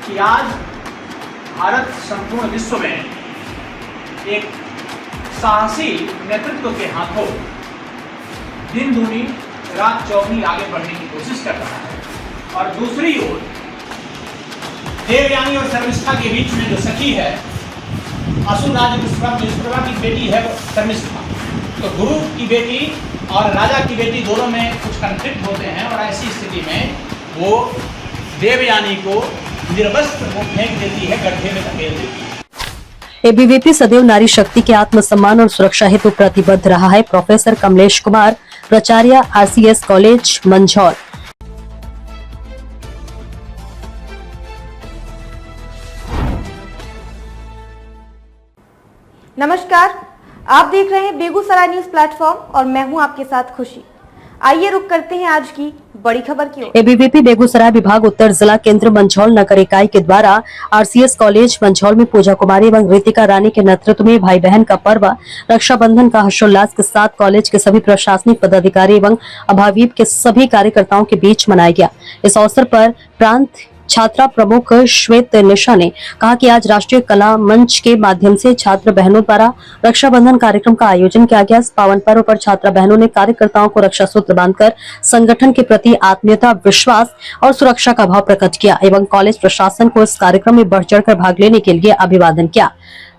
कि आज भारत संपूर्ण विश्व में एक साहसी नेतृत्व के हाथों दिन दूनी रात चौगुनी आगे बढ़ने की कोशिश कर रहा है, और दूसरी ओर देवयानी और शर्मिष्ठा के बीच में जो सखी है, असुर राज विश्वकर्मा की बेटी है शर्मिष्ठा, तो गुरु की बेटी और राजा की बेटी दोनों में कुछ कॉन्फ्लिक्ट होते हैं, और ऐसी स्थिति में वो देवयानी को निर्वस्त्र वो फेंक देती है, गड्ढे में धकेल देती है। एबीवीपी सदैव नारी शक्ति के आत्मसम्मान और सुरक्षा हेतु प्रतिबद्ध रहा है। प्रोफेसर कमलेश कुमार, प्राचार्य आरसीएस कॉलेज मंझौल। नमस्कार, आप देख रहे हैं बेगूसराय न्यूज प्लेटफॉर्म और मैं हूं आपके साथ खुशी। आइए रुक करते हैं आज की बड़ी खबर की ओर। एबीवीपी बेगूसराय विभाग उत्तर जिला केंद्र मंझौल नगर इकाई के द्वारा आरसीएस कॉलेज मंझौल में पूजा कुमारी एवं ऋतिका रानी के नेतृत्व में भाई बहन का पर्व रक्षाबंधन का हर्षोल्लास के साथ कॉलेज के सभी प्रशासनिक पदाधिकारी एवं अभावीप के सभी कार्यकर्ताओं के बीच मनाया गया। इस अवसर पर प्रांत छात्रा प्रमुख श्वेत निशा ने कहा कि आज राष्ट्रीय कला मंच के माध्यम से छात्र बहनों द्वारा रक्षाबंधन कार्यक्रम का आयोजन किया गया। इस पावन पर्व पर छात्रा बहनों ने कार्यकर्ताओं को रक्षा सूत्र बांधकर संगठन के प्रति आत्मीयता, विश्वास और सुरक्षा का भाव प्रकट किया एवं कॉलेज प्रशासन को इस कार्यक्रम में बढ़ चढ़कर भाग लेने के लिए अभिवादन किया।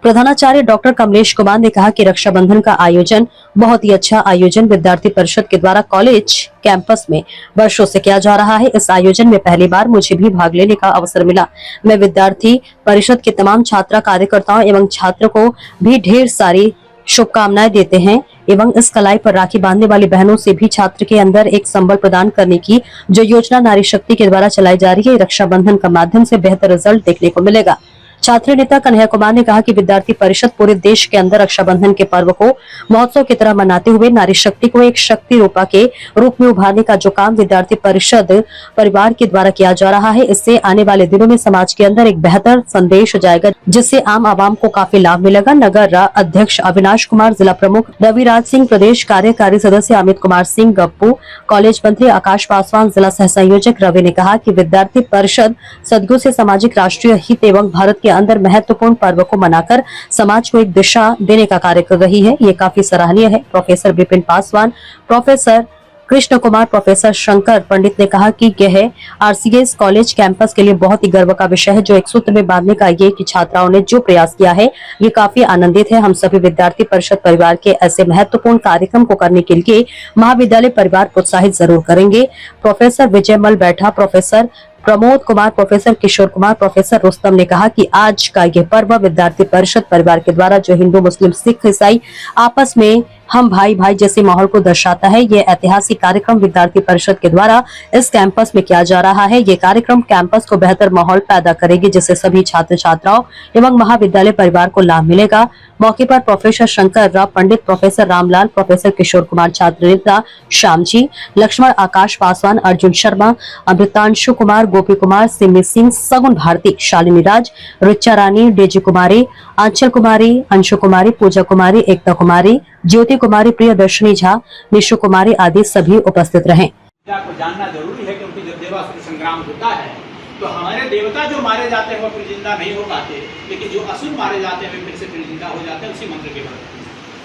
प्रधानाचार्य डॉक्टर कमलेश कुमार ने कहा कि रक्षाबंधन का आयोजन बहुत ही अच्छा आयोजन विद्यार्थी परिषद के द्वारा कॉलेज कैंपस में वर्षों से किया जा रहा है। इस आयोजन में पहली बार मुझे भी भाग लेने का अवसर मिला। मैं विद्यार्थी परिषद के तमाम छात्रा कार्यकर्ताओं एवं छात्र को भी ढेर सारी शुभकामनाएं देते हैं एवं इस कलाई पर राखी बांधने वाली बहनों से भी छात्र के अंदर एक संबल प्रदान करने की जो योजना नारी शक्ति के द्वारा चलाई जा रही है, रक्षाबंधन का माध्यम से बेहतर रिजल्ट देखने को मिलेगा। छात्र नेता कन्हैया कुमार ने कहा कि विद्यार्थी परिषद पूरे देश के अंदर रक्षाबंधन के पर्व को महोत्सव की तरह मनाते हुए नारी शक्ति को एक शक्ति रूपा के रूप में उभारने का जो काम विद्यार्थी परिषद परिवार के द्वारा किया जा रहा है, इससे आने वाले दिनों में समाज के अंदर एक बेहतर संदेश जाएगा, जिससे आम आवाम को काफी लाभ मिलेगा। नगर अध्यक्ष अविनाश कुमार, जिला प्रमुख रविराज सिंह, प्रदेश कार्यकारी सदस्य अमित कुमार सिंह गप्पू, कॉलेज मंत्री आकाश पासवान, जिला सह संयोजक रवि ने कहा कि विद्यार्थी परिषद सदगुरु से सामाजिक राष्ट्रीय हित एवं भारत के अंदर महत्वपूर्ण पर्व को मनाकर समाज को एक दिशा देने का कार्य कर रही है। ये काफी सराहनीय है। Professor Vipin Paswan, professor Krishna Kumar, professor Shankar Pandit ने कहा कि यह आरसीएस कॉलेज कैंपस के लिए बहुत ही गर्व का विषय है। जो एक सूत्र में बांधने का ये कि छात्राओं ने जो प्रयास किया है ये काफी आनंदित है। हम सभी विद्यार्थी परिषद परिवार के ऐसे महत्वपूर्ण कार्यक्रम को करने के लिए महाविद्यालय परिवार प्रोत्साहित जरूर करेंगे। प्रोफेसर विजय मल बैठा, professor Pramod Kumar, professor Kishore Kumar, professor Rustam ने कहा कि आज का यह पर्व विद्यार्थी परिषद परिवार के द्वारा जो हिंदू, मुस्लिम, सिख, ईसाई आपस में हम भाई भाई जैसे माहौल को दर्शाता है। ये ऐतिहासिक कार्यक्रम विद्यार्थी परिषद के द्वारा इस कैंपस में किया जा रहा है। ये कार्यक्रम कैंपस को बेहतर माहौल पैदा करेगी, जिससे सभी छात्र छात्राओं एवं महाविद्यालय परिवार को लाभ मिलेगा। मौके पर प्रोफेसर शंकर राव पंडित, प्रोफेसर रामलाल, प्रोफेसर किशोर कुमार, छात्र नेता श्याम जी, लक्ष्मण, आकाश पासवान, अर्जुन शर्मा, अमृतांशु कुमार, गोपी कुमार, सिमी सिंह, सगुन भारती, शालिनी राज, रिचा रानी, डेजी कुमारी, आंचल कुमारी, अंशु कुमारी, पूजा कुमारी, एकता कुमारी, ज्योति कुमारी, प्रियदर्शनी झा, निशु कुमारी आदि सभी उपस्थित रहे। को जानना जरूरी है, क्योंकि जब देवासुर संग्राम होता है तो हमारे देवता जो मारे जाते हैं वो फिर जिंदा नहीं हो पाते, लेकिन जो असुर मारे जाते हैं वे फिर से फिर जिंदा हो जाते हैं उसी मंत्र के बल।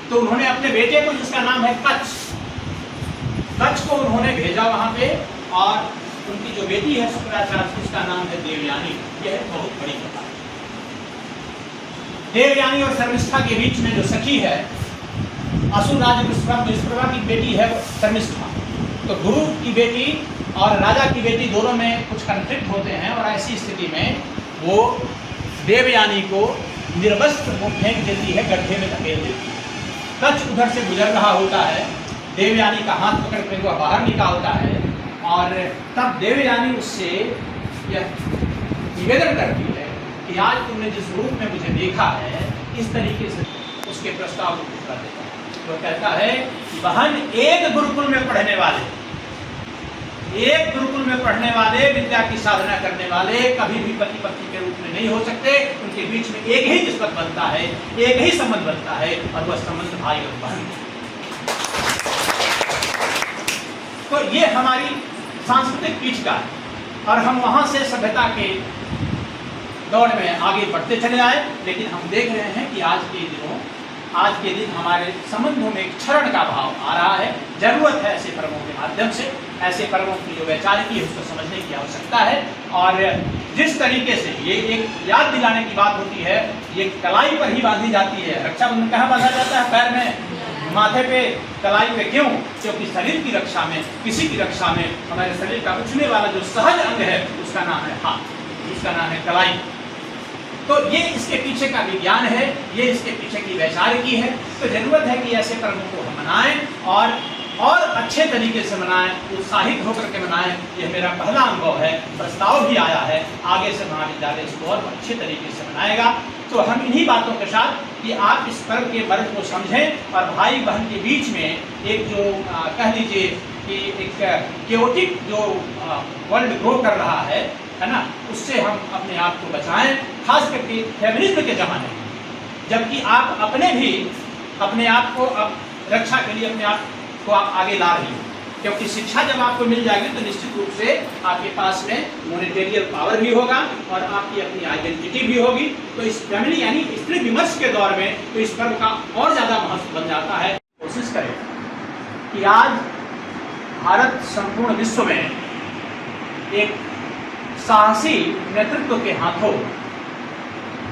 तो उन्होंने अपने बेटे को, जिसका नाम है कच्छ को उन्होंने भेजा वहां पे, और उनकी जो बेटी है शुक्राचार्य, जिसका नाम है देवयानी। यह बहुत बड़ी कथा। देवयानी और शर्मिष्ठा के बीच में जो सखी है, असुर राज विश्वकर्मा की बेटी है शर्मिष्ठा, तो गुरु की बेटी और राजा की बेटी दोनों में कुछ कॉन्फ्लिक्ट होते हैं, और ऐसी स्थिति में वो देवयानी को निर्वस्त्र वो फेंक देती है, गड्ढे में धकेल देती है। कच्छ उधर से गुजर रहा होता है, देवयानी का हाथ पकड़ कर वह बाहर निकालता है, और तब देवयानी उससे यह निवेदन करती है कि आज तुमने जिस रूप में मुझे देखा है, इस तरीके से उसके प्रस्ताव को पूरा देता है। वो कहता है कि बहन, एक गुरुकुल में पढ़ने वाले विद्या की साधना करने वाले कभी भी पति पत्नी के रूप में नहीं हो सकते। उनके बीच में एक ही निस्बत बनता है, एक ही संबंध बनता है, और वह संबंध भाई और बहन। तो ये हमारी सांस्कृतिक पीठ का है, और हम वहां से सभ्यता के दौड़ में आगे बढ़ते चले आए। लेकिन हम देख रहे हैं कि आज के दिन हमारे संबंधों में एक क्षरण का भाव आ रहा है। जरूरत है ऐसे पर्वों के माध्यम से, ऐसे पर्वों की जो वैचारिकी है उसको समझने की आवश्यकता है। और जिस तरीके से ये एक याद दिलाने की बात होती है, ये कलाई पर ही बांधी जाती है। रक्षाबंधन कहाँ बांधा जाता है? पैर में, माथे पे, कलाई पे। क्यों? क्योंकि शरीर की रक्षा में, किसी की रक्षा में हमारे शरीर का उछलने वाला जो सहज अंग है उसका नाम है हाथ, उसका नाम है कलाई। तो ये इसके पीछे का विज्ञान है, ये इसके पीछे की वैचारिकी है। तो जरूरत है कि ऐसे पर्वों को हम मनाएं और अच्छे तरीके से मनाएं, उत्साहित होकर के मनाएं। यह मेरा पहला अनुभव है, प्रस्ताव भी आया है, आगे से महाविद्यालय इसको और अच्छे तरीके से मनाएगा। तो हम इन्हीं बातों के साथ कि आप इस पर्व के मर्म को समझें और भाई बहन के बीच में एक जो कह लीजिए कि एक केओटिक जो वर्ल्ड ग्रो कर रहा है ना, उससे हम अपने आप को बचाएं। खास करके फेमिनिज्म के ज़माने में, जबकि आप अपने आप को रक्षा के लिए अपने आप को आप आगे ला रही हो। क्योंकि शिक्षा जब आपको मिल जाएगी तो निश्चित रूप से आपके पास में मॉनेटेरियल पावर भी होगा और आपकी अपनी आइडेंटिटी भी होगी। तो इस फैमिली यानी स्त्री विमर्श के दौर में तो इस पर्व का और ज़्यादा महत्व बन जाता है। कोशिश करें कि आज भारत संपूर्ण विश्व में एक साहसी नेतृत्व के हाथों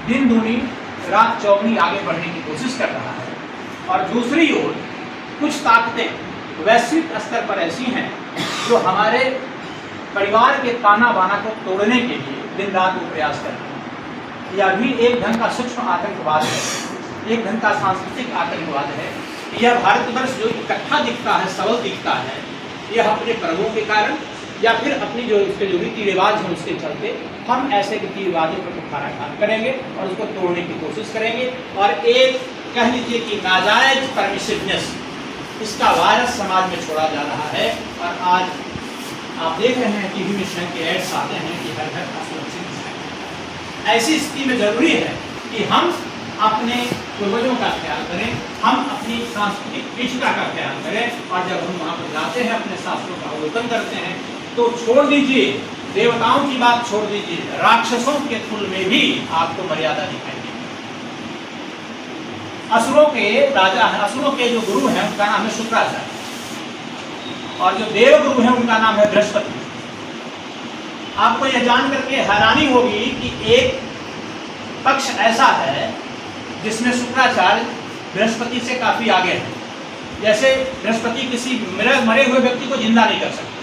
दिन दूनी रात चौगुनी आगे बढ़ने की कोशिश कर रहा है। और दूसरी ओर कुछ ताकतें वैश्विक स्तर पर ऐसी हैं जो हमारे परिवार के ताना बाना को तोड़ने के लिए दिन रात वो प्रयास कर रहे हैं। यह भी एक ढंग का सूक्ष्म आतंकवाद है, एक ढंग का सांस्कृतिक आतंकवाद है। यह भारतवर्ष जो इकट्ठा दिखता है, सबल दिखता है, यह अपने पर्वों के कारण या फिर अपनी जो इसके जो रीति रिवाज हैं उसके चलते हम ऐसे रीति रिवाजों पर कुठाराघात करेंगे और उसको तोड़ने की कोशिश करेंगे। और एक कह लीजिए कि नाजायज परमिसिवनेस, इसका वायरस समाज में छोड़ा जा रहा है। और आज आप देख रहे हैं टीवी में स्वयं के एड्स आते हैं कि हर घर का सुरक्षित है। ऐसी स्थिति में जरूरी है कि हम अपने पूर्वजों का ख्याल करें, हम अपनी सांस्कृतिक पिछड़ा का ख्याल करें। और जब हम वहाँ पर जाते हैं, अपने शास्त्रों का अवलोकन करते हैं, तो छोड़ दीजिए देवताओं की बात, छोड़ दीजिए राक्षसों के कुल में भी आपको मर्यादा दिखाई देगी। असुरों के राजा हैं, असुरों के जो गुरु हैं उनका नाम है शुक्राचार्य और जो देव गुरु हैं उनका नाम है बृहस्पति। आपको यह जान करके हैरानी होगी कि एक पक्ष ऐसा है जिसमें शुक्राचार्य बृहस्पति से काफी आगे है। जैसे बृहस्पति किसी मरे हुए व्यक्ति को जिंदा नहीं कर सकते,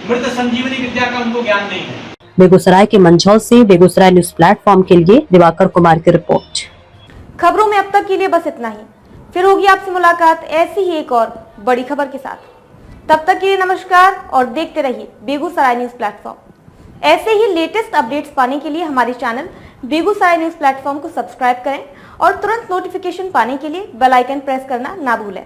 मृत संजीवनी विद्या का उनको ज्ञान नहीं है। बेगूसराय के मंझौल से बेगूसराय न्यूज प्लेटफॉर्म के लिए दिवाकर कुमार की रिपोर्ट। खबरों में अब तक के लिए बस इतना ही। फिर होगी आपसे मुलाकात ऐसी ही एक और बड़ी खबर के साथ। तब तक के लिए नमस्कार और देखते रहिए बेगूसराय न्यूज प्लेटफॉर्म। ऐसे ही लेटेस्ट अपडेट्स पाने के लिए हमारे चैनल बेगूसराय न्यूज प्लेटफॉर्म को सब्सक्राइब करें और तुरंत नोटिफिकेशन पाने के लिए बेल आइकन प्रेस करना ना भूलें।